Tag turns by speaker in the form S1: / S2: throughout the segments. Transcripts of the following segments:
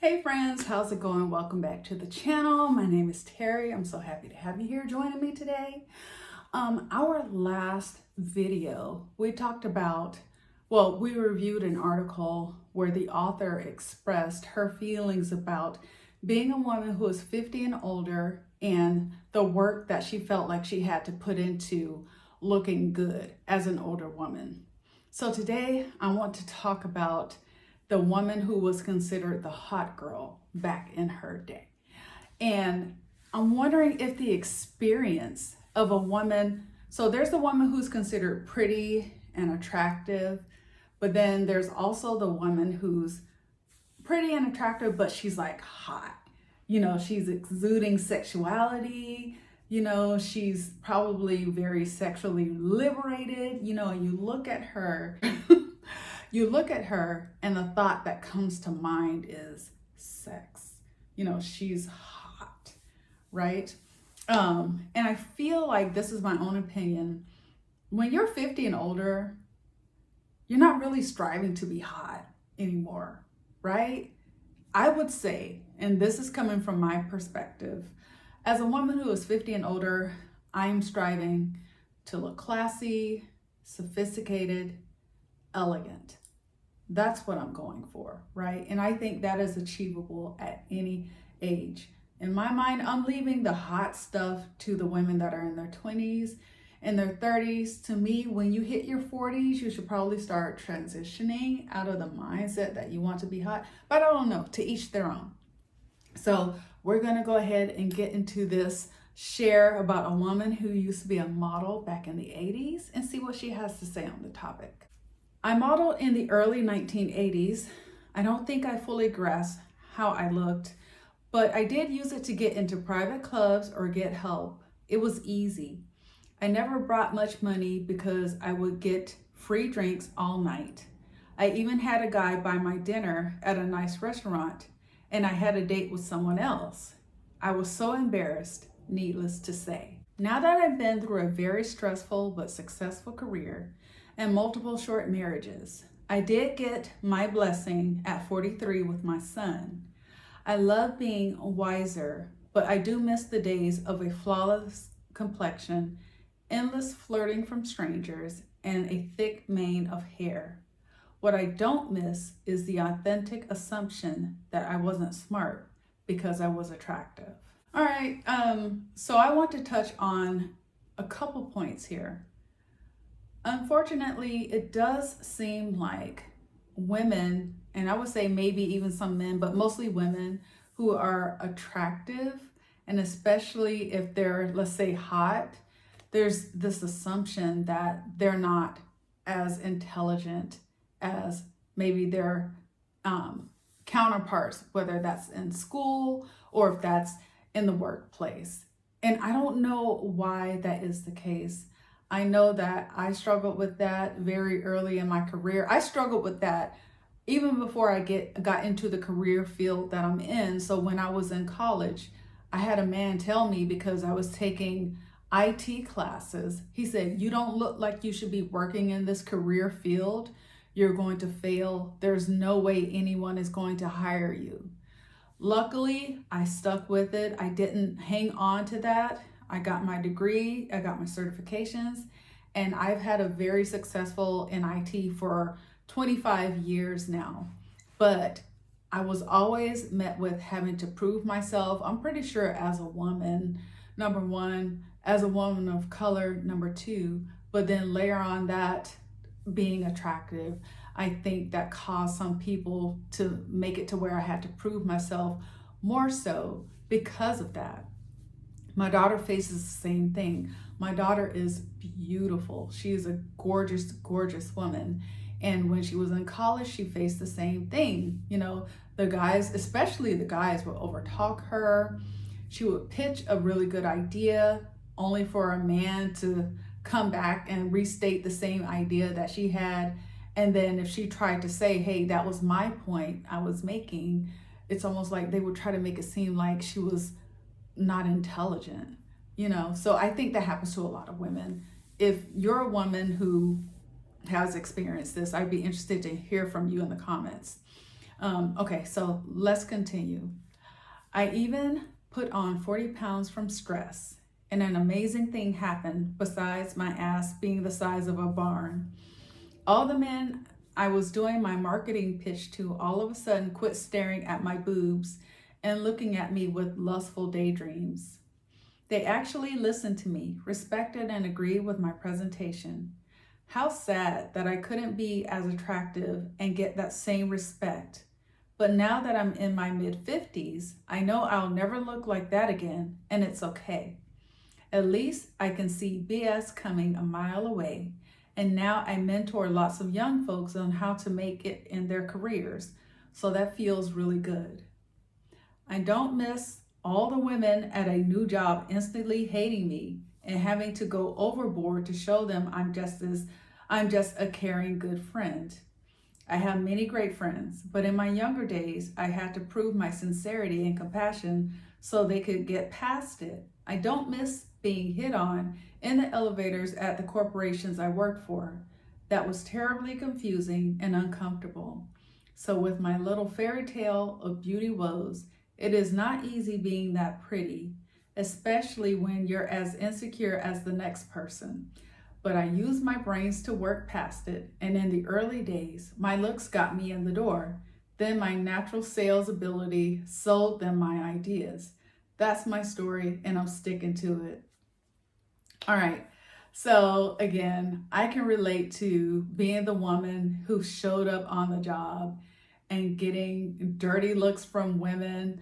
S1: Hey friends, how's it going? Welcome back to the channel. My name is Terry. I'm so happy to have you here joining me today. Our last video, we talked about, we reviewed an article where the author expressed her feelings about being a woman who is 50 and older and the work that she felt like she had to put into looking good as an older woman. So today I want to talk about the woman who was considered the hot girl back in her day. And I'm wondering if the experience of a woman, so there's the woman who's considered pretty and attractive, but then there's also the woman who's pretty and attractive, but she's like hot. You know, she's exuding sexuality, she's probably very sexually liberated, and you look at her. You look at her and the thought that comes to mind is sex. She's hot, right? And I feel like this is my own opinion. When you're 50 and older, you're not really striving to be hot anymore, right? I would say, and this is coming from my perspective, as a woman who is 50 and older, I'm striving to look classy, sophisticated, elegant. That's what I'm going for, right? And I think that is achievable at any age. In my mind, I'm leaving the hot stuff to the women that are in their 20s and their 30s. To me, when you hit your 40s, you should probably start transitioning out of the mindset that you want to be hot. But I don't know, to each their own. So we're going to go ahead and get into this share about a woman who used to be a model back in the 80s and see what she has to say on the topic. I modeled in the early 1980s. I don't think I fully grasped how I looked, but I did use it to get into private clubs or get help. It was easy. I never brought much money because I would get free drinks all night. I even had a guy buy my dinner at a nice restaurant, and I had a date with someone else. I was so embarrassed, needless to say. Now that I've been through a very stressful but successful career, and multiple short marriages, I did get my blessing at 43 with my son. I love being wiser, but I do miss the days of a flawless complexion, endless flirting from strangers, and a thick mane of hair. What I don't miss is the authentic assumption that I wasn't smart because I was attractive. All right, so I want to touch on a couple points here. Unfortunately, it does seem like women, and I would say maybe even some men, but mostly women who are attractive, and especially if they're, let's say, hot, there's this assumption that they're not as intelligent as maybe their counterparts, whether that's in school or if that's in the workplace. And I don't know why that is the case. I know that I struggled with that very early in my career. I struggled with that even before I got into the career field that I'm in. So when I was in college, I had a man tell me, because I was taking IT classes, he said, "You don't look like you should be working in this career field. You're going to fail. There's no way anyone is going to hire you." Luckily, I stuck with it. I didn't hang on to that. I got my degree, I got my certifications, and I've had a very successful in IT for 25 years now. But I was always met with having to prove myself. I'm pretty sure as a woman, number one, as a woman of color, number two, but then layer on that being attractive, I think that caused some people to make it to where I had to prove myself more so because of that. My daughter faces the same thing. My daughter is beautiful. She is a gorgeous, gorgeous woman. And when she was in college, she faced the same thing. The guys, especially the guys, would overtalk her. She would pitch a really good idea only for a man to come back and restate the same idea that she had. And then if she tried to say, "Hey, that was my point I was making," it's almost like they would try to make it seem like she was not intelligent, So I think that happens to a lot of women. If you're a woman who has experienced this, I'd be interested to hear from you in the comments. Okay, so let's continue. I even put on 40 pounds from stress, and an amazing thing happened besides my ass being the size of a barn. All the men I was doing my marketing pitch to all of a sudden quit staring at my boobs and looking at me with lustful daydreams. They actually listened to me, respected, and agreed with my presentation. How sad that I couldn't be as attractive and get that same respect. But now that I'm in my mid 50s, I know I'll never look like that again, and it's okay. At least I can see BS coming a mile away. And now I mentor lots of young folks on how to make it in their careers. So that feels really good. I don't miss all the women at a new job instantly hating me and having to go overboard to show them I'm just a caring good friend. I have many great friends, but in my younger days, I had to prove my sincerity and compassion so they could get past it. I don't miss being hit on in the elevators at the corporations I worked for. That was terribly confusing and uncomfortable. So with my little fairy tale of beauty woes, it is not easy being that pretty, especially when you're as insecure as the next person. But I used my brains to work past it, and in the early days, my looks got me in the door. Then my natural sales ability sold them my ideas. That's my story, and I'm sticking to it. All right. So again, I can relate to being the woman who showed up on the job and getting dirty looks from women,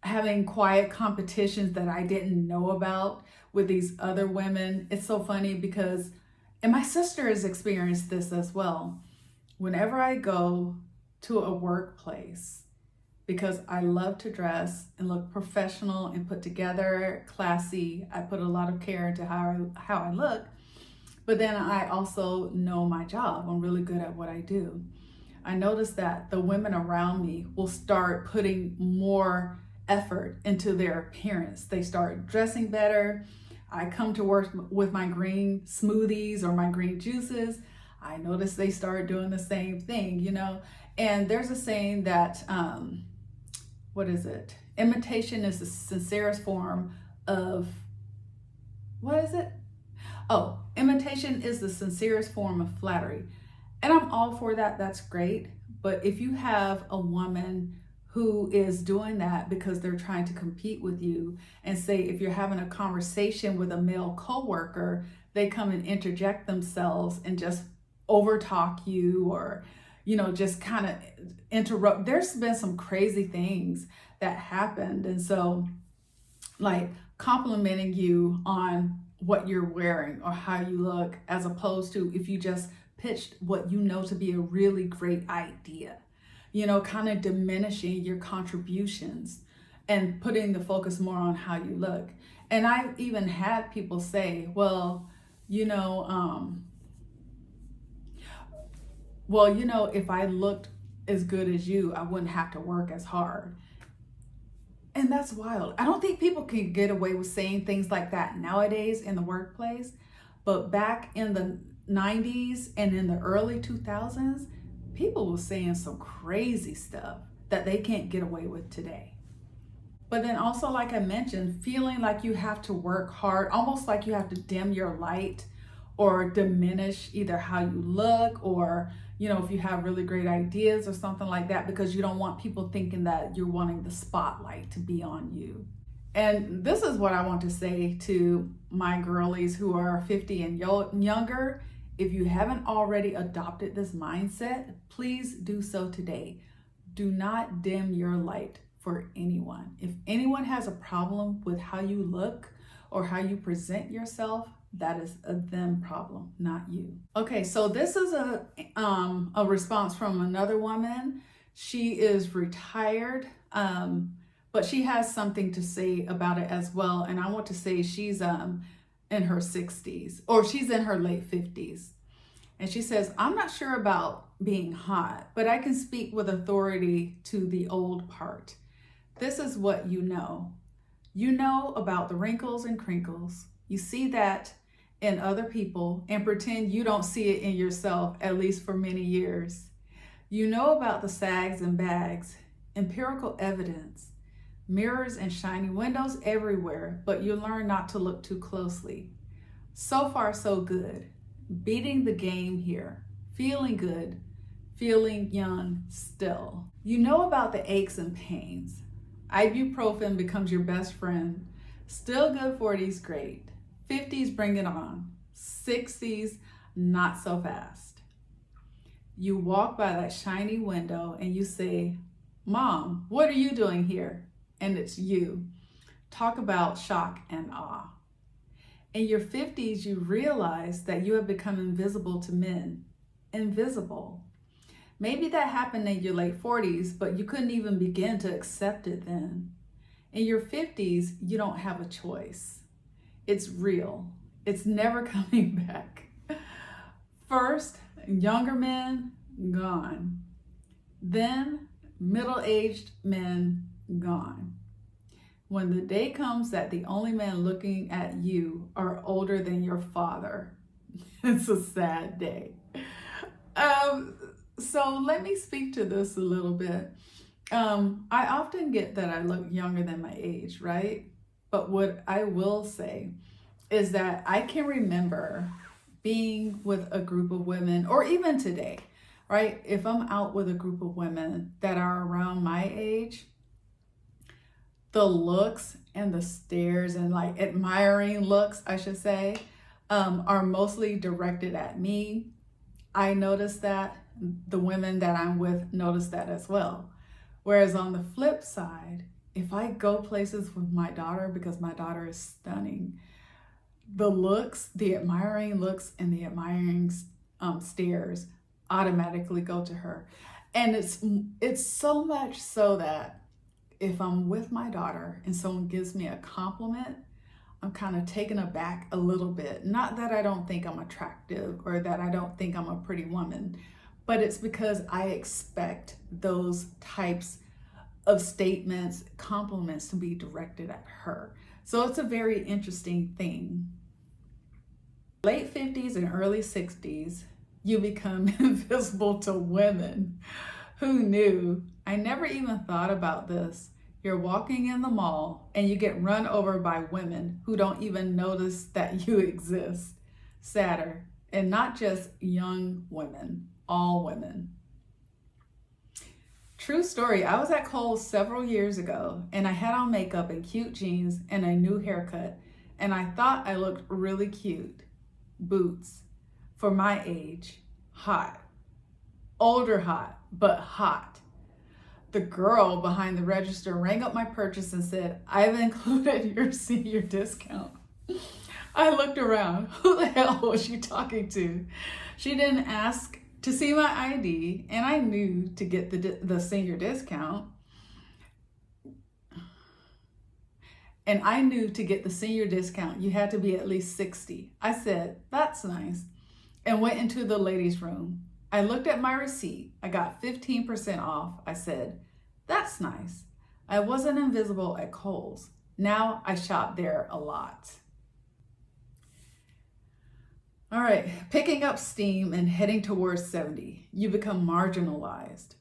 S1: having quiet competitions that I didn't know about with these other women. It's so funny because, and my sister has experienced this as well. Whenever I go to a workplace, because I love to dress and look professional and put together, classy, I put a lot of care into how I look, but then I also know my job. I'm really good at what I do. I notice that the women around me will start putting more effort into their appearance. They start dressing better. I come to work with my green smoothies or my green juices. I notice they start doing the same thing, you know. And there's a saying that, what is it? Imitation is the sincerest form of, what is it? Oh, imitation is the sincerest form of flattery. And I'm all for that. That's great. But if you have a woman who is doing that because they're trying to compete with you, and say if you're having a conversation with a male coworker, they come and interject themselves and just overtalk you, or just kind of interrupt. There's been some crazy things that happened, and so like complimenting you on what you're wearing or how you look, as opposed to if you just pitched what you know to be a really great idea, kind of diminishing your contributions and putting the focus more on how you look. And I've even had people say, well, if I looked as good as you, I wouldn't have to work as hard. And that's wild. I don't think people can get away with saying things like that nowadays in the workplace. But back in the 90s and in the early 2000s, people were saying some crazy stuff that they can't get away with today. But then also, like I mentioned, feeling like you have to work hard, almost like you have to dim your light or diminish either how you look, or if you have really great ideas or something like that, because you don't want people thinking that you're wanting the spotlight to be on you. And this is what I want to say to my girlies who are 50 and younger. If you haven't already adopted this mindset, please do so today. Do not dim your light for anyone. If anyone has a problem with how you look or how you present yourself, that is a them problem, not you. Okay, so this is a response from another woman. She is retired, but she has something to say about it as well. And I want to say she's in her 60s, or she's in her late 50s. And she says, I'm not sure about being hot, but I can speak with authority to the old part. This is what you know. You know about the wrinkles and crinkles. You see that in other people and pretend you don't see it in yourself, at least for many years. You know about the sags and bags, empirical evidence, mirrors and shiny windows everywhere, but you learn not to look too closely. So far, so good. Beating the game here. Feeling good. Feeling young still. You know about the aches and pains. Ibuprofen becomes your best friend. Still good. 40s, great. 50s, bring it on. 60s, not so fast. You walk by that shiny window and you say, Mom, what are you doing here? And it's you. Talk about shock and awe. In your 50s, you realize that you have become invisible to men. Invisible. Maybe that happened in your late 40s, but you couldn't even begin to accept it then. In your 50s, you don't have a choice. It's real. It's never coming back. First, younger men, gone. Then, middle-aged men, gone. When the day comes that the only men looking at you are older than your father, it's a sad day. So let me speak to this a little bit. I often get that I look younger than my age, right? But what I will say is that I can remember being with a group of women, or even today, right? If I'm out with a group of women that are around my age, the looks and the stares and like admiring looks, I should say, are mostly directed at me. I notice that. The women that I'm with notice that as well. Whereas on the flip side, if I go places with my daughter, because my daughter is stunning, the looks, the admiring looks and the admiring stares automatically go to her. And it's so much so that if I'm with my daughter and someone gives me a compliment, I'm kind of taken aback a little bit. Not that I don't think I'm attractive or that I don't think I'm a pretty woman, but it's because I expect those types of statements, compliments to be directed at her. So it's a very interesting thing. Late 50s and early 60s, you become invisible to women. Who knew? I never even thought about this. You're walking in the mall and you get run over by women who don't even notice that you exist. Sadder. And not just young women, all women. True story, I was at Kohl's several years ago and I had on makeup and cute jeans and a new haircut, and I thought I looked really cute. Boots. For my age. Hot. Older hot, but hot. The girl behind the register rang up my purchase and said, I've included your senior discount. I looked around. Who the hell was she talking to? She didn't ask to see my ID, and I knew to get the senior discount. And I knew to get the senior discount, you had to be at least 60. I said, that's nice, and went into the ladies' room. I looked at my receipt. I got 15% off. I said, that's nice. I wasn't invisible at Kohl's. Now I shop there a lot. All right, picking up steam and heading towards 70, you become marginalized.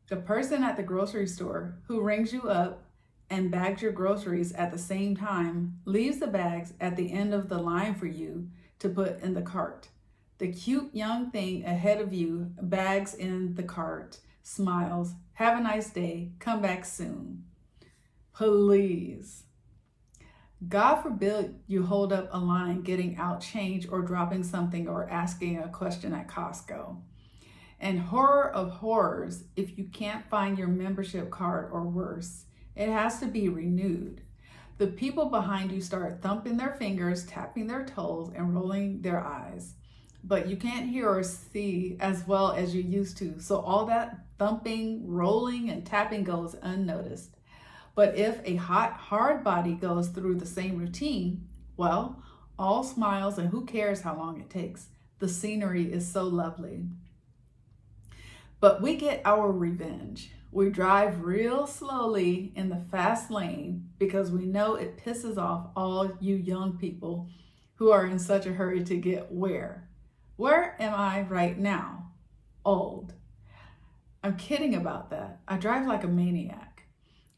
S1: The person at the grocery store who rings you up and bags your groceries at the same time leaves the bags at the end of the line for you to put in the cart. The cute young thing ahead of you bags in the cart, smiles, have a nice day, come back soon. Please. God forbid you hold up a line getting out change or dropping something or asking a question at Costco. And horror of horrors, if you can't find your membership card or worse, it has to be renewed. The people behind you start thumping their fingers, tapping their toes, and rolling their eyes. But you can't hear or see as well as you used to, so all that thumping, rolling, and tapping goes unnoticed. But if a hot, hard body goes through the same routine, well, all smiles and who cares how long it takes. The scenery is so lovely. But we get our revenge. We drive real slowly in the fast lane because we know it pisses off all you young people who are in such a hurry to get where. Where am I right now? Old. I'm kidding about that. I drive like a maniac.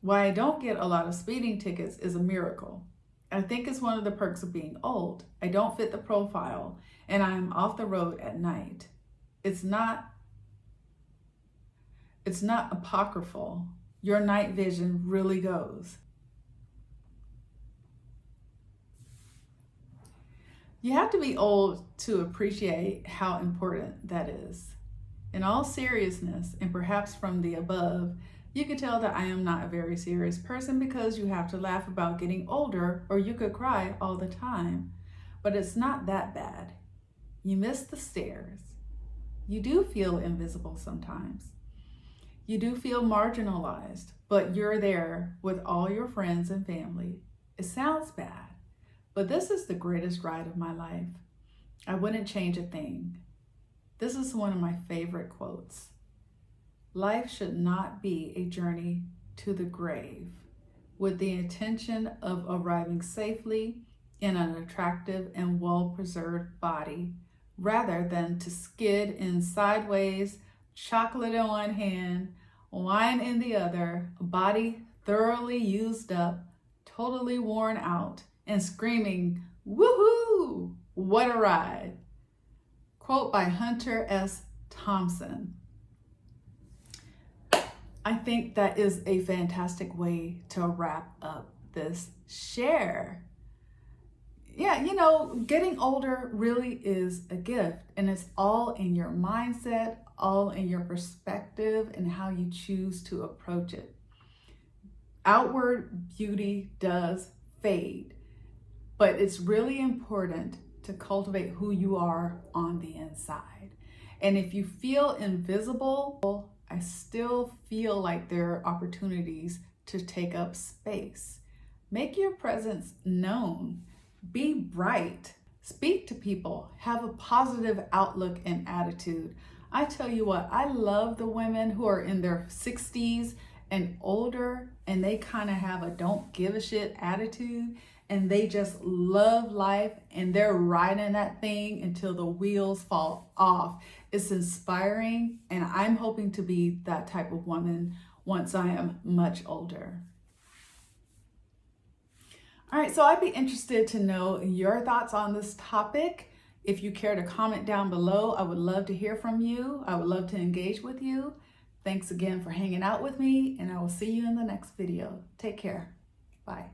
S1: Why I don't get a lot of speeding tickets is a miracle. I think it's one of the perks of being old. I don't fit the profile and I'm off the road at night. It's not apocryphal. Your night vision really goes. You have to be old to appreciate how important that is. In all seriousness, and perhaps from the above, you could tell that I am not a very serious person because you have to laugh about getting older or you could cry all the time. But it's not that bad. You miss the stairs. You do feel invisible sometimes. You do feel marginalized, but you're there with all your friends and family. It sounds bad, but this is the greatest ride of my life. I wouldn't change a thing. This is one of my favorite quotes. Life should not be a journey to the grave with the intention of arriving safely in an attractive and well-preserved body, rather than to skid in sideways, chocolate in one hand, wine in the other, body thoroughly used up, totally worn out, and screaming, "Woohoo! What a ride!" Quote by Hunter S. Thompson. I think that is a fantastic way to wrap up this share. Yeah, getting older really is a gift, and it's all in your mindset, all in your perspective, and how you choose to approach it. Outward beauty does fade, but it's really important to cultivate who you are on the inside. And if you feel invisible, I still feel like there are opportunities to take up space. Make your presence known. Be bright. Speak to people. Have a positive outlook and attitude. I tell you what, I love the women who are in their 60s and older, and they kind of have a don't give a shit attitude, and they just love life, and they're riding that thing until the wheels fall off. It's inspiring, and I'm hoping to be that type of woman once I am much older. All right, so I'd be interested to know your thoughts on this topic. If you care to comment down below, I would love to hear from you. I would love to engage with you. Thanks again for hanging out with me, and I will see you in the next video. Take care. Bye.